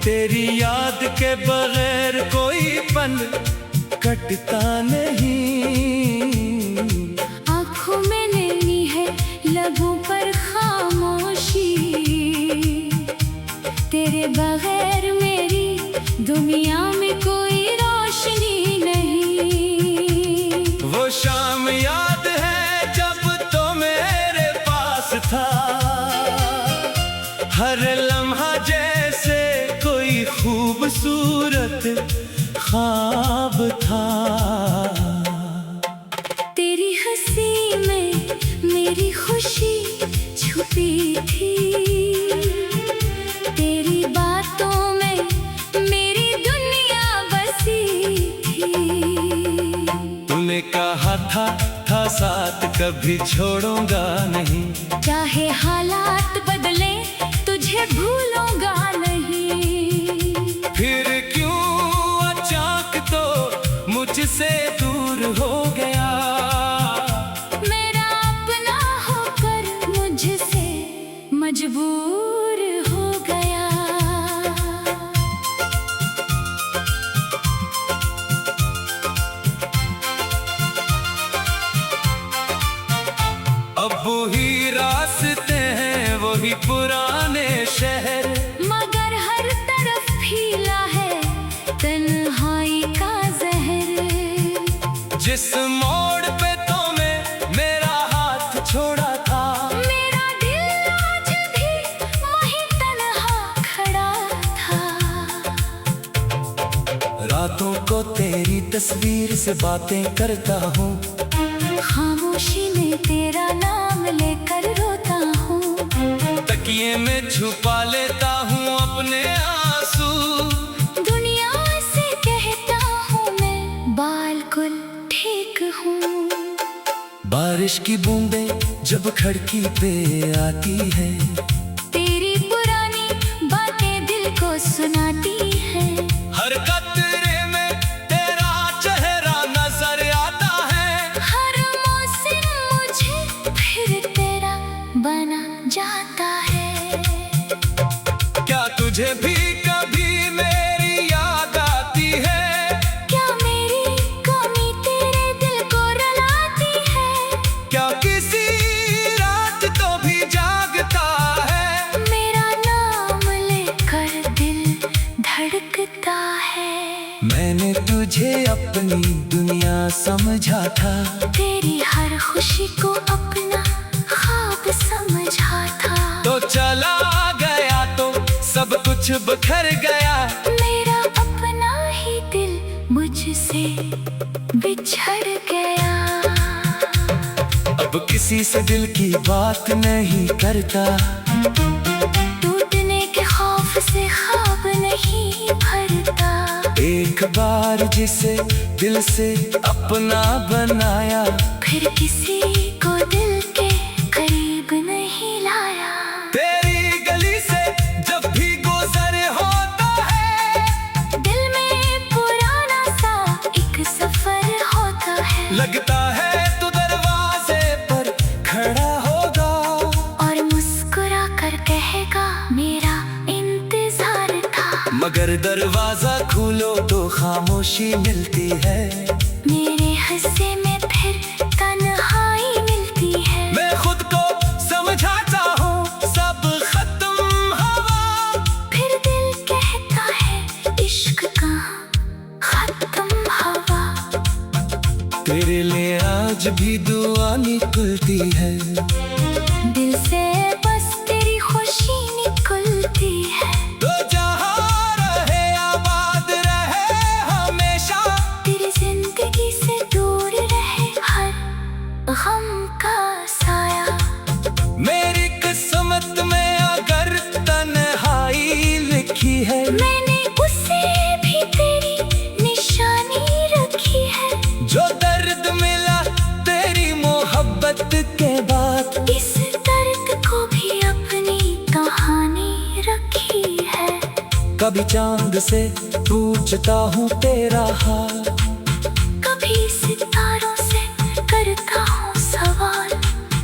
तेरी याद के बगैर कोई पल कटता नहीं। आँखों में नैनी है, लबों पर खामोशी, तेरे बगैर मेरी दुनिया में कोई रोशनी नहीं। वो शाम याद है जब तो मेरे पास था, हर लम्हा जैसे कोई खूबसूरत ख्वाब था। तेरी हंसी में मेरी खुशी छुपी थी, तेरी बातों में मेरी दुनिया बसी थी। तूने कहा था साथ कभी छोड़ूंगा नहीं, चाहे हालात बदले तुझे भूलूंगा नहीं। फिर क्यों अचानक तो मुझसे दूर हो गया, मेरा अपना होकर मुझसे मजबूर हो गया। अब वही रास्ते हैं, वही पुराने शहर, मगर हर तरफ फैला है तन्हाई का जहर। जिस मोड़ पे तूने मेरा हाथ छोड़ा था, मेरा दिल आज भी वहीं तन्हा खड़ा था। रातों को तेरी तस्वीर से बातें करता हूँ, खामोशी में तेरा नाम लेकर रोता हूँ। तकिए में छुपा लेता हूँ अपने आंसू, दुनिया से कहता हूँ मैं बिल्कुल ठीक हूँ। बारिश की बूंदें जब खिड़की पे आती है, तेरी पुरानी बातें दिल को सुनाती है। हर कतरे में तेरा चेहरा नजर आता है, हर मौसम मुझे फिर तेरा बना जाता है। क्या तुझे भी कभी मेरी याद आती है? क्या मेरी कमी तेरे दिल को रुलाती है? क्या किसी रात तो भी जागता है, मेरा नाम लेकर दिल धड़कता है। मैंने तुझे अपनी दुनिया समझा था, तेरी हर खुशी को अपना ख्वाब समझा था। तो चला गया तो सब कुछ बिखर गया, मेरा अपना ही दिल मुझसे बिछड़ गया। अब किसी से दिल की बात नहीं करता, टूटने के खौफ से ख्वाब नहीं भरता। एक बार जिसे दिल से अपना बनाया, फिर किसी को दिल के करीब नहीं लाया। तेरी गली से जब भी गुजर होता है, दिल में पुराना सा एक सफर होता है। लगता है तू दरवाजे पर खड़ा होगा, और मुस्कुरा कर कहेगा मेरा इंतजार था। मगर दरवाजा खोलो तो खामोशी मिलती है, मेरे हिस्से में फिर तन्हाई मिलती है। मैं खुद को समझाता हूँ सब खत्म हवा, फिर दिल कहता है इश्क कहाँ खत्म हवा। तेरे लिए आज भी दुआ निकलती है, दिल से बस तेरी खुशी निकलती है। तो जहाँ रहे आबाद रहे हमेशा, तेरी जिंदगी से दूर रहे हर गम का साया। मेरी किस्मत में अगर तन्हाई लिखी है, मैंने उसे भी तेरी निशानी रखी है। जो दर्द मिला तेरी मोहब्बत के बाद, इस दर्द को भी अपनी कहानी रखी है। कभी चांद से पूछता हूँ तेरा हाल, कभी सितारों से करता हूँ सवाल।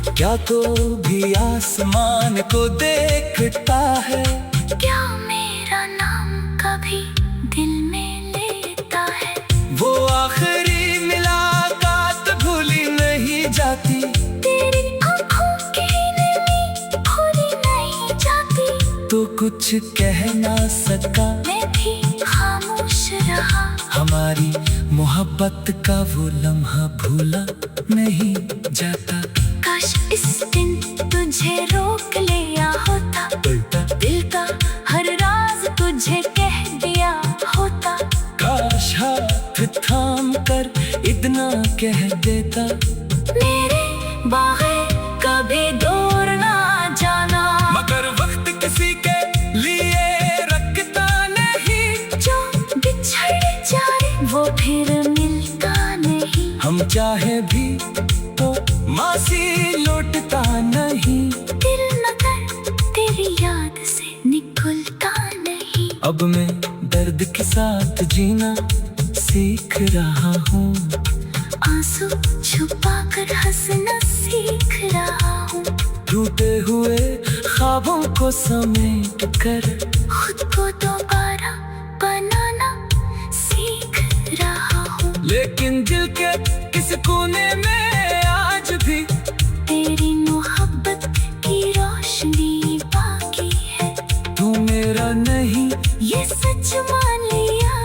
क्या तो भी आसमान को देखता है, क्या मेरा नाम कुछ कह ना सका, मैं भी खामोश रहा। हमारी मोहब्बत का वो लम्हा भूला नहीं जाता। काश इस दिन तुझे रोक लिया होता, दिल का हर राज तुझे कह दिया होता। काश हाथ थाम कर इतना कह देता, मेरे बगैर कभी दूर ना जाना। मगर वक्त किसी के लिए रखता नहीं, जो बिछड़ जाए वो फिर मिलता नहीं। हम चाहे भी तो मासी लौटता नहीं। दिल मगर तेरी याद से निकलता नहीं। अब मैं दर्द के साथ जीना सीख रहा हूँ, आंसू छुपा कर हंसना सीख रहा हूँ। टूटे हुए ख्वाबों को समेट कर खुद को दोबारा बनाना सीख रहा हूँ। लेकिन दिल के किस कोने में आज भी तेरी मोहब्बत की रोशनी बाकी है। तू मेरा नहीं ये सच मान लिया,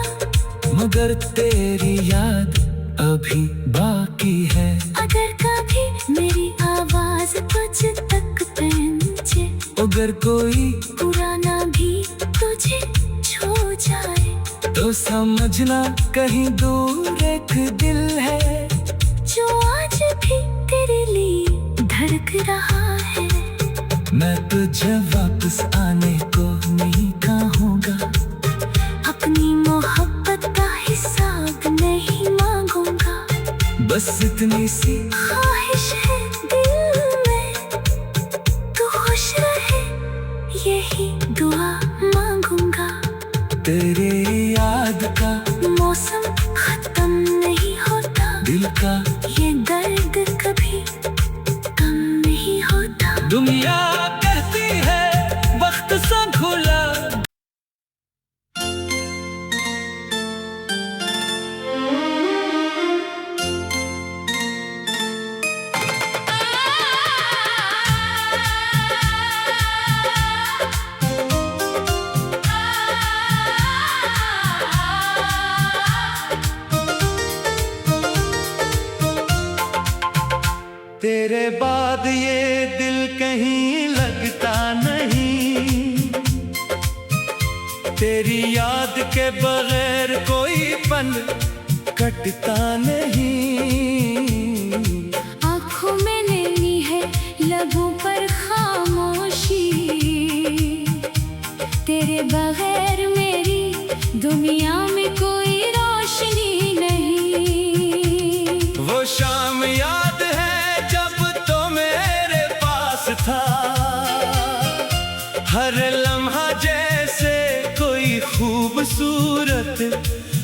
मगर तेरी याद अभी बाकी है। अगर कभी मेरी आवाज तुझ तक पहुंचे, अगर कोई पुराना भी तुझे छू जाए, तो समझना कहीं दूर एक दिल है, जो आज भी तेरे लिए धड़क रहा है। मैं तुझे वापस आने को नहीं कहूँगा, अपनी मोहब्बत का हिसाब नहीं मांगूंगा। बस इतनी सी ख्वाहिश है दिल में, तू खुश रहे यही दुआ मांगूंगा। तेरे याद का मौसम खत्म नहीं होता, दिल का ये दर्द कभी कम नहीं होता। दुनिया कहती है वक्त सा घुला, तेरे बाद ये दिल कहीं लगता नहीं, तेरी याद के बगैर कोई पल कटता नहीं। आँखों में नैनी है, लबों पर खामोशी, तेरे बगैर मेरी दुनिया में कोई रोशनी नहीं। वो शाम याद है जब तो मेरे पास था, हर लम्हा जैसे कोई खूबसूरत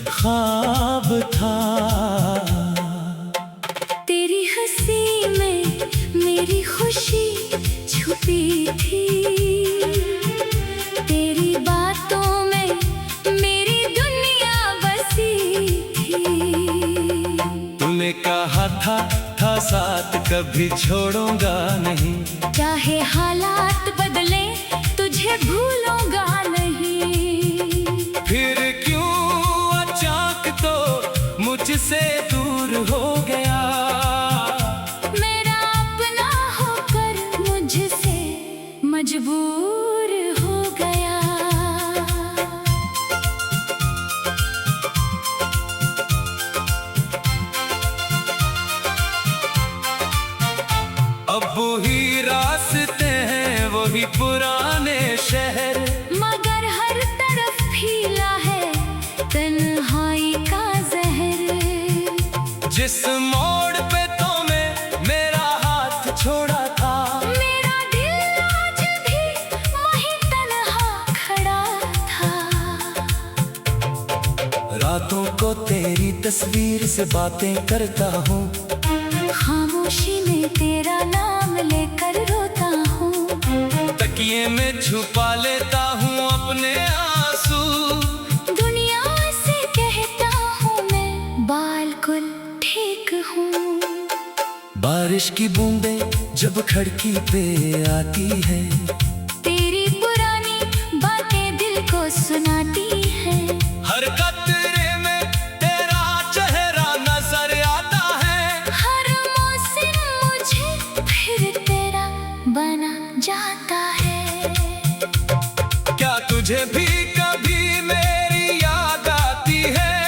ख्वाब था। तेरी हंसी में मेरी खुशी छुपी थी, तेरी बातों में मेरी दुनिया बसी थी। तूने कहा था साथ कभी छोड़ूंगा नहीं, चाहे हालात बदले तुझे भूलूंगा नहीं। फिर क्यों अचानक तो मुझसे दूर हो गया, मेरा अपना होकर मुझसे मजबूर हो गया। अब वही रास्ते हैं वही पुराने शहर, मगर हर तरफ फैला है तन्हाई का जहर। जिस मोड़ पे तो मैं मेरा हाथ छोड़ा था, मेरा दिल आज भी वहीं तन्हा खड़ा था। रातों को तेरी तस्वीर से बातें करता हूँ, खामोशी में तेरा नाम लेकर रोता हूँ। तकिए में छुपा लेता हूँ अपने आंसू, दुनिया से कहता हूँ मैं बिल्कुल ठीक हूँ। बारिश की बूंदें जब खिड़की पे आती है, तेरी पुरानी सुनाती है। हर कतरे में तेरा चेहरा नजर आता है। हर मौसम मुझे फिर तेरा बना जाता है। क्या तुझे भी कभी मेरी याद आती है?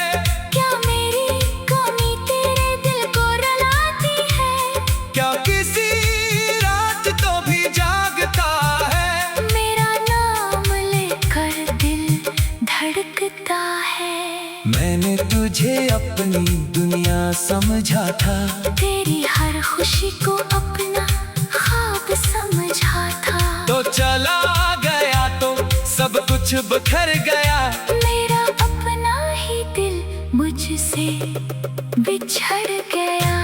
क्या मेरी कमी तेरे दिल को रुलाती है? क्या किसी रात तो भी जागता है? मेरा नाम लेकर दिल धड़कता है। मैंने तुझे अपनी दुनिया समझा था। तेरी हर खुशी को अपना ख्वाब समझा था। तो चला गया तो सब कुछ बिखर गया। मेरा अपना ही दिल मुझसे बिछड़ गया।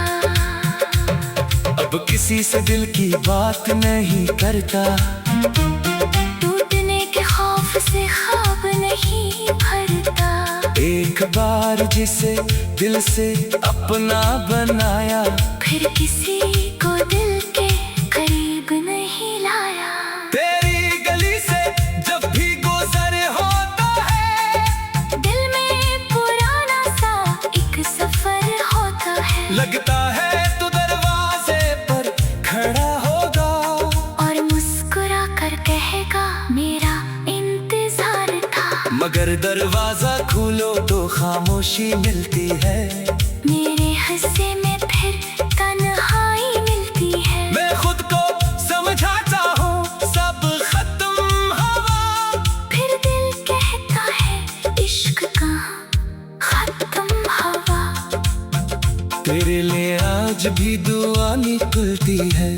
अब किसी से दिल की बात नहीं करता। टूटने के खौफ से ख्वाब नहीं भरता। एक बार जिसे दिल से अपना बनाया, फिर किसी को दिल के करीब नहीं लाया। तेरी गली से जब भी गुजर होता है, दिल में पुराना सा एक सफर होता है। लगता है तू दरवाजे पर खड़ा होगा और मुस्कुरा कर कहेगा मेरा इंतजार था। मगर दरवाजा खोलो तो खामोशी मिलती है। मेरे हिस्से में फिर तन्हाई मिलती है। मैं खुद को समझाता हूँ सब खत्म हवा। फिर दिल कहता है इश्क कहाँ खत्म हवा। तेरे लिए आज भी दुआ निकलती है।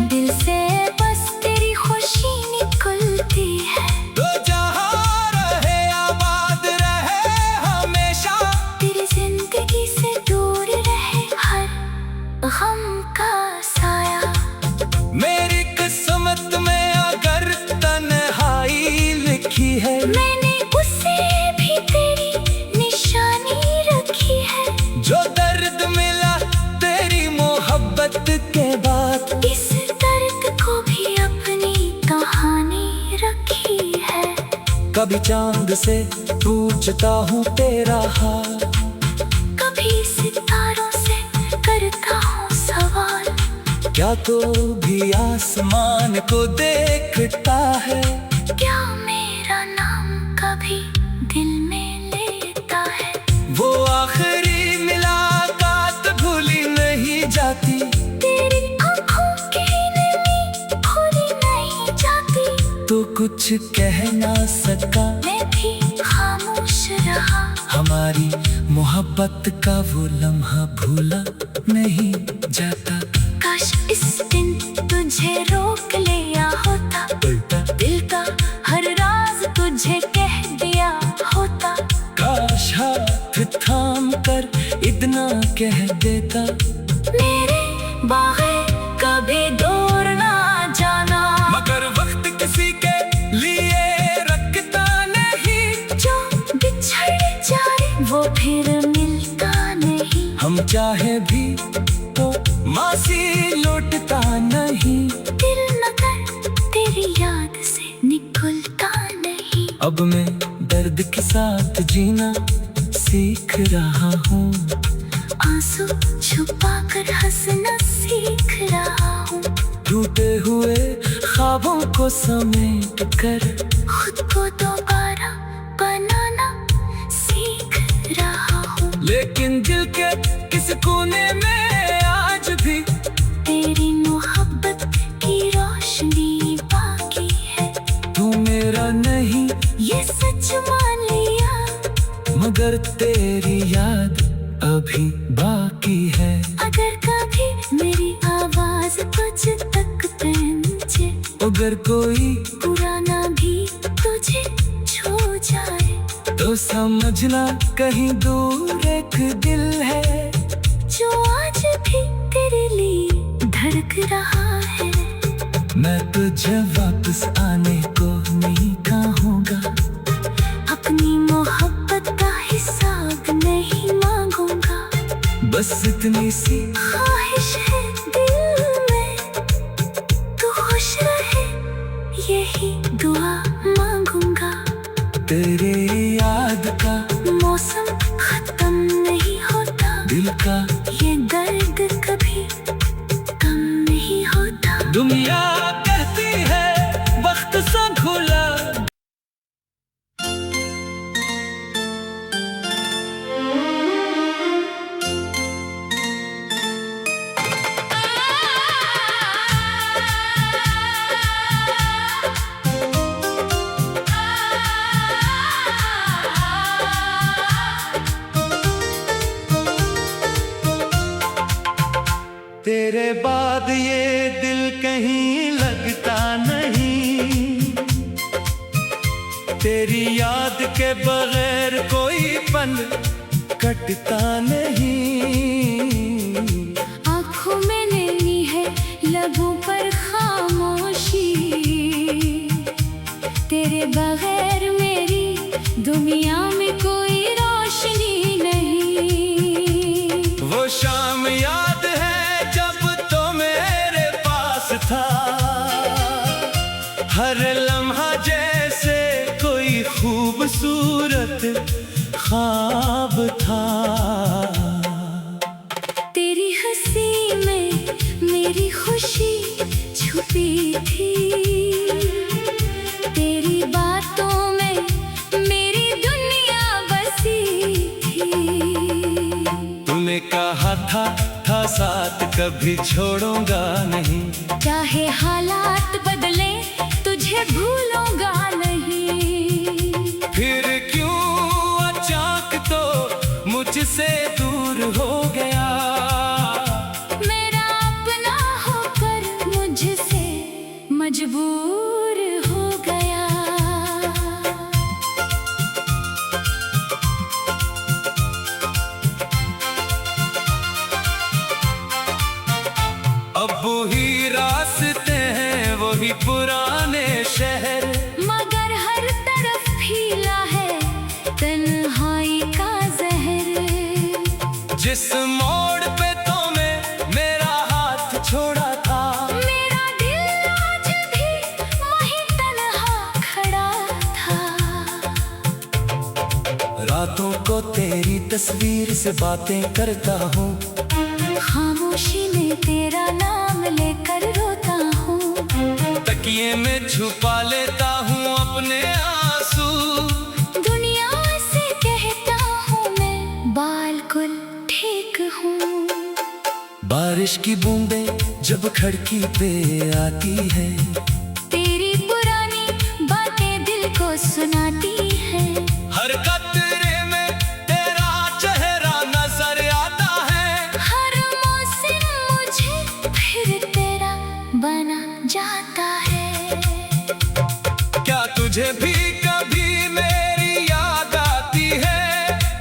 दिल से बस तेरी खुशी निकलती है। तो जहाँ रहे आबाद रहे हमेशा। तेरी जिंदगी से दूर रहे हर गम का साया। मेरी किस्मत में अगर तन्हाई लिखी है, मैंने उसे भी तेरी निशानी रखी है। जो दर्द मिला तेरी मोहब्बत के बाद, इस दर्द को भी अपनी कहानी रखी है। कभी चांद से पूछता हूँ तेरा हाल। कभी सितारों से करता हूँ सवाल। क्या तो भी आसमान को देखता है? क्या मेरा नाम कभी दिल में लेता है? वो आखिरी मुलाकात भूली नहीं जाती। तेरी आँखों की नमी भूली नहीं जाती। तो कुछ कह ना सका, मैं भी खामोश रहा। हमारी मोहब्बत का वो लम्हा भूला नहीं जाता। काश इस दिन तुझे रोक लिया होता। दिल का हर राज तुझे कह दिया होता। काश हाथ थाम कर इतना कह देता, मेरे बागे कभी दूर ना जाना। मगर वक्त किसी के लिए रखता नहीं। जो बिछड़ जाए वो फिर मिलता नहीं। हम चाहे भी तो मासी लौटता नहीं। दिल मगर तेरी याद से निकलता नहीं। अब मैं दर्द के साथ जीना सीख रहा हूँ। आंसू छुपा कर हंसना सीख रहा हूँ। टूटे हुए ख्वाबों को समेट कर खुद को दोबारा बनाना सीख रहा हूँ। लेकिन दिल के किस कोने में आज भी तेरी मोहब्बत की रोशनी बाकी है। तू मेरा नहीं ये सच मान लिया। मगर तेरी याद अभी बाकी है। अगर कभी मेरी आवाज तुझ तक पहुंचे, अगर कोई पुराना भी तुझे छू जाए, तो समझना कहीं दूर एक दिल है जो आज भी तेरे लिए धड़क रहा है। मैं तुझे वापस आने को नहीं कहूँगा। अपनी मोहब्बत का हिसाब नहीं मांगूंगा। बस इतनी सी ख्वाहिश है दिल में, तू खुश रहे यही दुआ मांगूंगा। तेरे याद का मौसम खत्म नहीं होता, दिल का ये दर्द कभी कम नहीं होता। दुनिया कहती है वक्त सा घुला। तेरे बाद ये दिल कहीं लगता नहीं, तेरी याद के बगैर कोई पल कटता नहीं। आँखों में नैनी है, लबों पर खामोशी, तेरे बगैर मेरी दुनिया में कोई रोशनी नहीं। वो शाम याद है जब तो मेरे पास था, हर लम्हा जैसे कोई खूबसूरत ख्वाब था। तेरी हंसी में मेरी खुशी छुपी थी, तेरी बातों में मेरी दुनिया बसी थी। तूने कहा था साथ कभी छोड़ूंगा नहीं, चाहे हालात बदले तुझे भूलूंगा नहीं। फिर क्यों अचानक तो मुझसे दूर हो गया, मेरा अपना होकर मुझसे मजबूर हो गया। अब वही रास्ते हैं वही पुराने शहर, मगर हर तरफ फैला है तन्हाई का जहर। जिस मोड़ पे तो मैं मेरा हाथ छोड़ा था, मेरा दिल आज भी वहीं तन्हा खड़ा था। रातों को तेरी तस्वीर से बातें करता हूँ, खामोशी में तेरा नाम लेकर रोता हूँ। तकिए में छुपा लेता हूँ अपने आंसू, दुनिया से कहता हूँ मैं बिल्कुल ठीक हूँ। बारिश की बूंदें जब खिड़की पे आती है, तेरी पुरानी बातें दिल को सुनाती है। हर कतरे में तेरा चेहरा नजर आता है, हर मौसम मुझे फिर तेरा बना जाता है। क्या तुझे भी कभी मेरी याद आती है,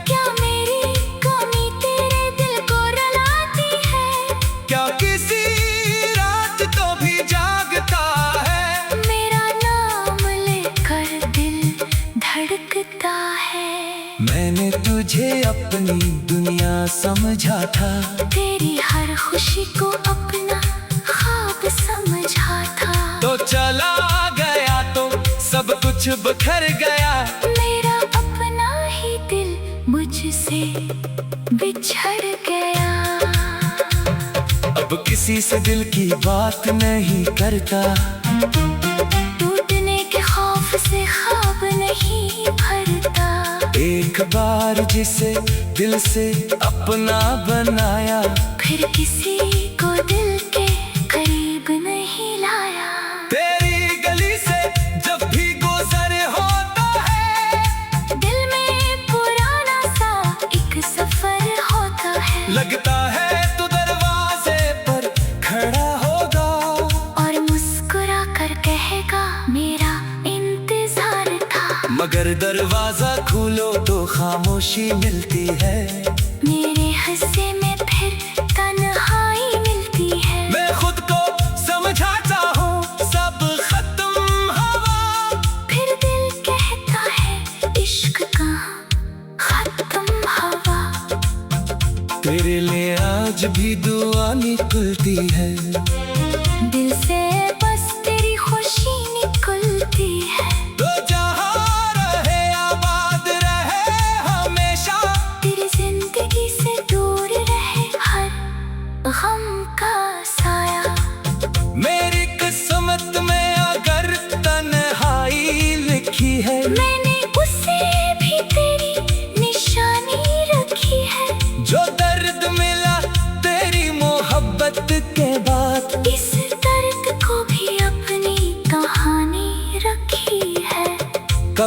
क्या मेरी कमी तेरे दिल को रुलाती है। क्या किसी रात तो भी जागता है, मेरा नाम लेकर दिल धड़कता है। मैंने तुझे अपनी दुनिया समझा था, तेरी हर खुशी को अपना ख्वाब समझा था। तो चला गया तो सब कुछ बिखर गया, मेरा अपना ही दिल मुझसे बिछड़ गया। अब किसी से दिल की बात नहीं करता, टूटने के खौफ से ख्वाब नहीं भरता। एक बार जिसे दिल से अपना बनाया, फिर किसी को दिल के करीब नहीं लाया। तेरी गली से जब भी गुजर होता है, दिल में पुराना सा एक सफर होता है। लगता है तू दरवाजे पर खड़ा होगा, और मुस्कुरा कर कहेगा मेरा इंतजार था। मगर दरवाजा खोलो तो खामोशी मिलती है, मेरे हिस्से में फिर तन्हाई मिलती है। मैं खुद को समझाता हूँ सब खत्म हवा, फिर दिल कहता है इश्क कहाँ खत्म हवा। तेरे लिए आज भी दुआ निकलती है, दिल से बस तेरी खुशी निकलती है। तो जहाँ रहे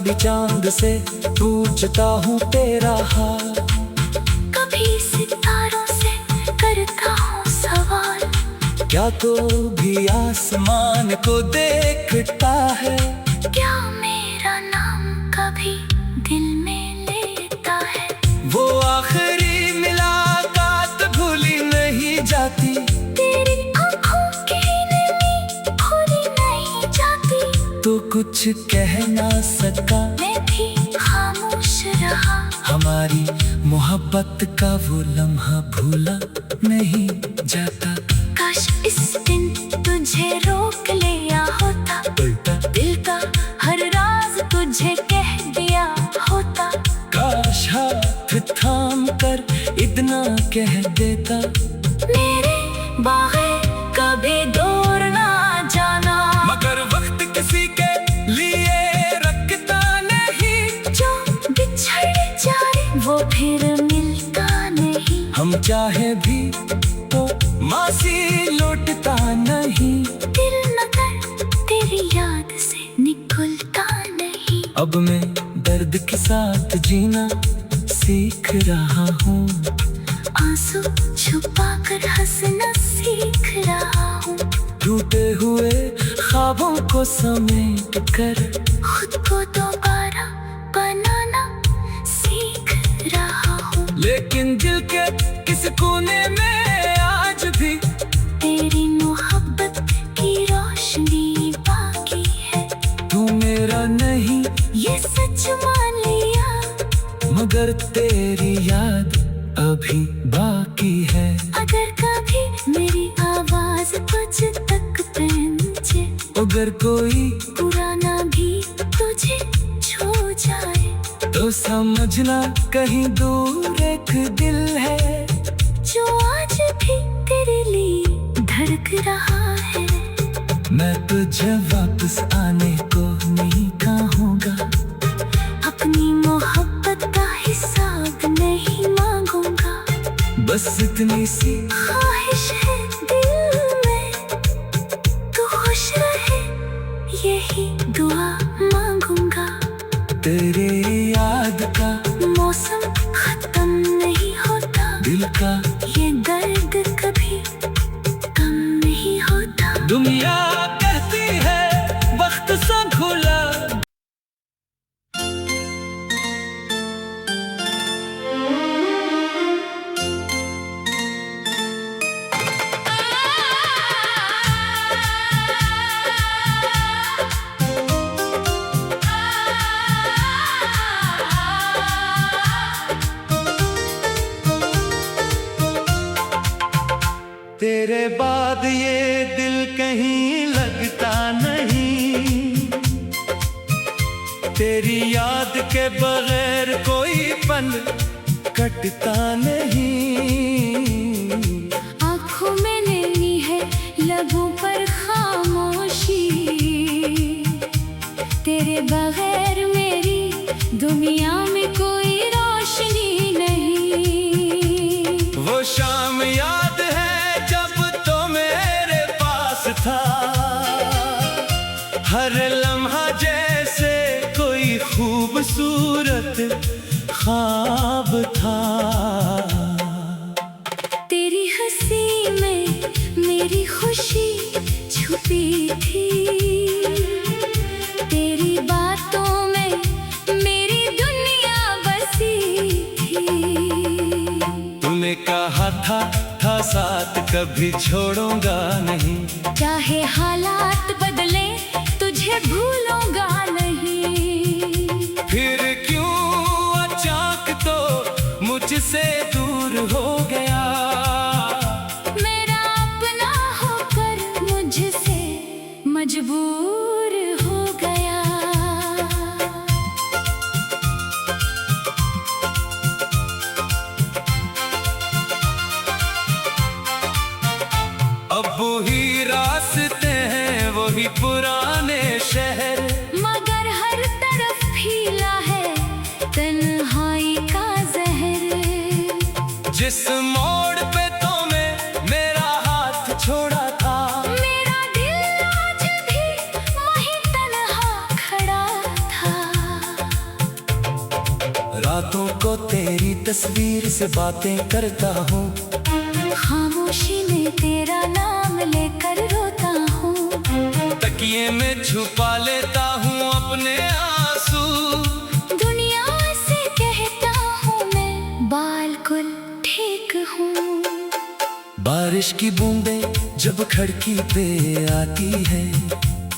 भी चांद से पूछता हूँ तेरा हाल। कभी सितारों से करता हूँ सवाल, क्या तो भी आसमान को देखता है? क्या मेरा नाम कभी दिल में लेता है? वो आखिरी मुलाकात भूली नहीं जाती, तेरी आँखों की नमी भूली नहीं जाती। तो कुछ कह ना सका, मैं भी खामोश रहा। हमारी मोहब्बत का वो लम्हा भूला नहीं जाता। काश इस दिन तुझे रोक लिया होता, दिल का हर राज तुझे कह दिया होता। काश हाथ थाम कर इतना कह देता, मेरे बगैर कभी दूर ना जाना। मगर वक्त किसी के लिए रखता नहीं, जो बिछड़ जाए वो फिर मिलता नहीं। हम चाहे भी तो मासी लौटता नहीं। दिल मगर तेरी याद से निकलता नहीं। अब मैं दर्द के साथ जीना सीख रहा हूँ, आंसू छुपा कर हंसना सीख रहा हूँ। टूटे हुए ख्वाबों को समेट कर खुद को दोबारा बनाना सीख रहा हूँ। लेकिन दिल के किस कोने में आज भी तेरी मोहब्बत की रोशनी बाकी है। तू मेरा नहीं ये सच मान लिया, मगर तेरी याद अभी बाकी है। अगर कभी मेरी आवाज तुझ तक पहुंचे, अगर कोई पुराना भी तुझे छू जाए, तो समझना कहीं दूर एक दिल है, जो आज भी तेरे लिए धड़क रहा है। मैं तुझे वापस आने को नहीं कहूँगा, अपनी मोहब्बत का हिसाब नहीं मांगूंगा। बस इतनी सी ख्वाहिश है दिल में, तू खुश रहे यही दुआ मांगूंगा। तेरे याद का मौसम खत्म नहीं होता, दिल का ये दर्द कभी कम नहीं होता। दुनिया कहती है वक्त सा घुला। तेरे बाद ये दिल कहीं लगता नहीं, तेरी याद के बगैर कोई पल कटता नहीं। आँखों में नैनी है, लबों पर खामोशी, तेरे बगैर मेरी दुनिया में कोई रोशनी नहीं। वो शाम याद है जब तो मेरे पास था, हर लम्हा जैसे कोई खूबसूरत ख्वाब था। तेरी हंसी में मेरी खुशी छुपी थी, तेरी बातों में मेरी दुनिया बसी थी। तूने कहा था साथ कभी छोड़ूंगा नहीं, चाहे हालात बदले तुझे भूलूंगा नहीं। फिर क्यों अचानक तो मुझसे दूर हो गया, मेरा अपना होकर मुझसे मजबूर हो गया। अब वही रास्ते हैं वही पुराने शहर, मगर हर तरफ फैला है तन्हाई का जहर। जिस मोड़ पे तूने मेरा हाथ छोड़ा था, मेरा दिल आज भी वहीं तन्हा खड़ा था। रातों को तेरी तस्वीर से बातें करता हूँ, खामोशी में तेरा नाम लेकर रोता हूँ। तकिए में छुपा लेता हूँ अपने आंसू। दुनिया से कहता हूँ मैं बिल्कुल ठीक हूँ। बारिश की बूंदें जब खिड़की पे आती है,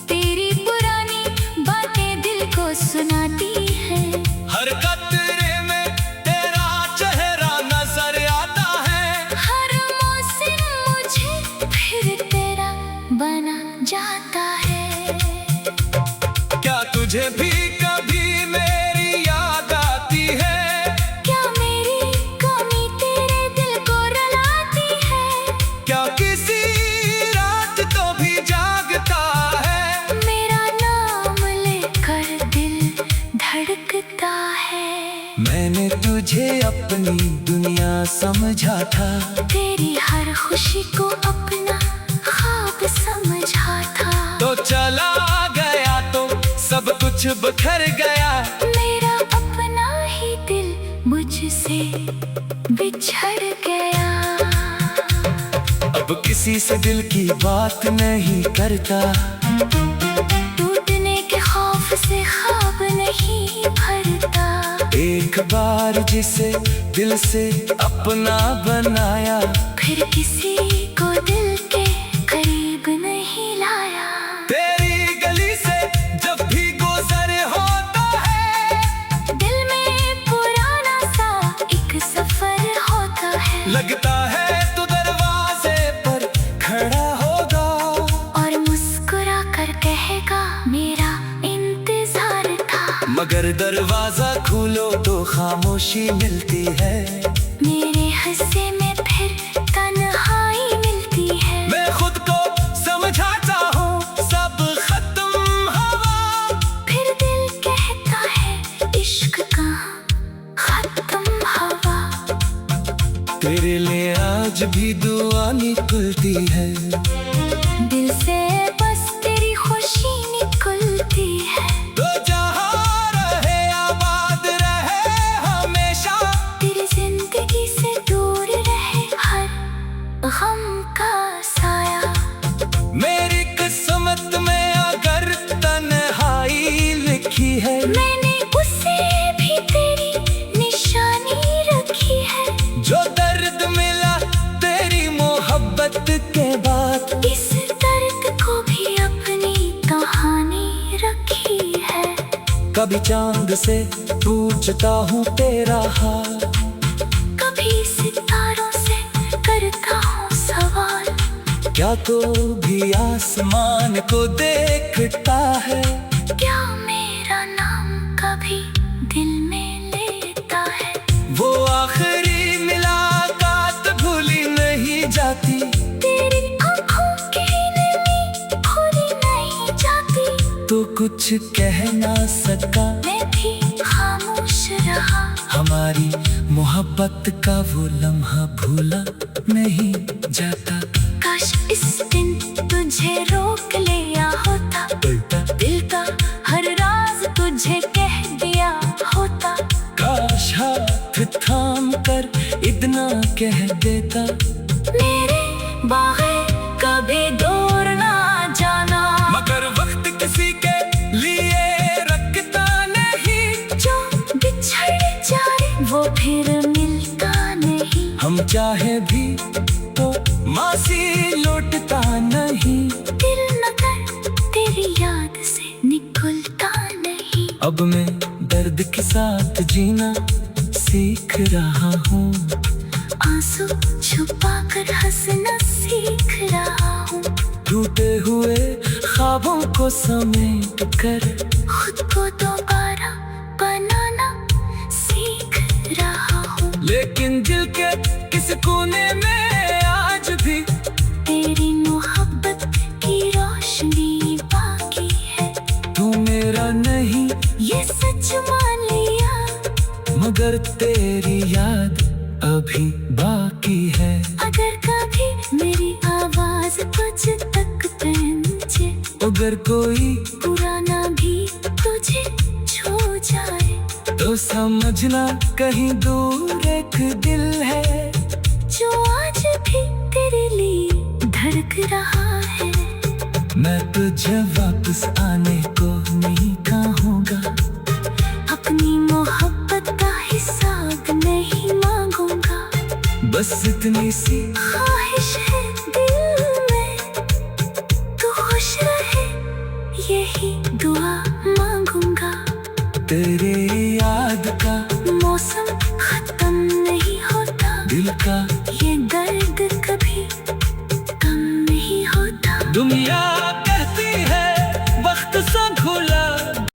तेरी पुरानी बातें दिल को सुनाती है। हर कतरे में तेरा चेहरा नजर आता है। हर मौसम मुझे फिर तेरा बना जाता है। क्या तुझे भी कभी मेरी याद आती है? क्या मेरी कमी तेरे दिल को रुलाती है? क्या किसी रात तो भी जागता है? मेरा नाम लेकर दिल धड़कता है। मैंने तुझे अपनी दुनिया समझा था, तेरी हर खुशी को अपना ख्वाब समझा था। तो चला गया तो सब कुछ बिखर गया। मेरा अपना ही दिल मुझसे बिछड़ गया। अब किसी से दिल की बात नहीं करता, टूटने के खौफ से ख्वाब नहीं भरता। एक बार जिसे दिल से अपना बनाया, फिर किसी को दिल के करीब नहीं लाया। तेरी गली से जब भी गुजर होता है, दिल में पुराना सा एक सफर होता है। लगता है तू दरवाजे पर खड़ा होगा और मुस्कुरा कर कहेगा मेरा इंतजार था। मगर दरवाजा खोलो तो खामोशी मिलती है। मेरे हिस्से में फिर तन्हाई मिलती है। मैं खुद को समझाता हूँ सब खत्म हवा, फिर दिल कहता है इश्क कहाँ खत्म हवा। तेरे लिए आज भी दुआ निकलती है। दिल से बस तेरी खुशी निकलती है। तो जहाँ रहे आबाद रहे हमेशा, तेरी जिंदगी से दूर रहे हर गम का साया। मेरी किस्मत में अगर तन्हाई लिखी है, मैंने उसे भी तेरी निशानी रखी है। जो दर्द मिला तेरी मोहब्बत के बाद, इस दर्द को भी अपनी कहानी रखी है। कभी चांद से पूछता हूँ तेरा हाल, कभी सितारों से करता हूँ सवाल। क्या तो भी आसमान को देखता है? क्या मेरा नाम कभी दिल में लेता है? वो आखिरी मुलाकात भूली नहीं जाती, तेरी आँखों की नमी भूली नहीं जाती। तो कुछ कह ना सका, मैं भी खामोश रहा। हमारी मोहब्बत का वो लम्हा भूला नहीं जाता। काश इस दिन तुझे रोक लिया होता, दिल का हर राज तुझे कह दिया होता। काश हाथ थाम कर इतना कह देता, मेरे बाहें कभी दूर ना जाना। मगर वक्त किसी के लिए रखता नहीं। जो बिछड़ जाए वो फिर मिलता नहीं। हम चाहे भी तो मासी लौटता नहीं। दिल न कर तेरी याद से निकलता नहीं। अब मैं दर्द के साथ जीना सीख रहा हूँ, आंसू छुपा कर हंसना सीख रहा हूँ। टूटे हुए ख्वाबों को समेट कर खुद को दोबारा बनाना सीख रहा हूँ। लेकिन दिल के किस कोने में आज भी तेरी मोहब्बत की रोशनी बाकी है। तू मेरा नहीं ये सच मान लिया, मगर तेरी याद अभी बाकी है। अगर कभी मेरी आवाज तुझ तक पहुंचे, अगर कोई पुराना भी तुझे छू जाए, तो समझना कहीं दूर एक दिल है जो आज भी तेरे लिए धड़क रहा है। मैं तुझे वापस आने को नहीं कहूँगा, अपनी मोहब्बत का हिसाब नहीं मांगूंगा। बस इतनी सी ख्वाहिश है दिल में, तू खुश रहे यही दुआ मांगूंगा। तेरे याद का मौसम खत्म नहीं होता, दिल का ये दर्द कभी कम नहीं होता। दुनिया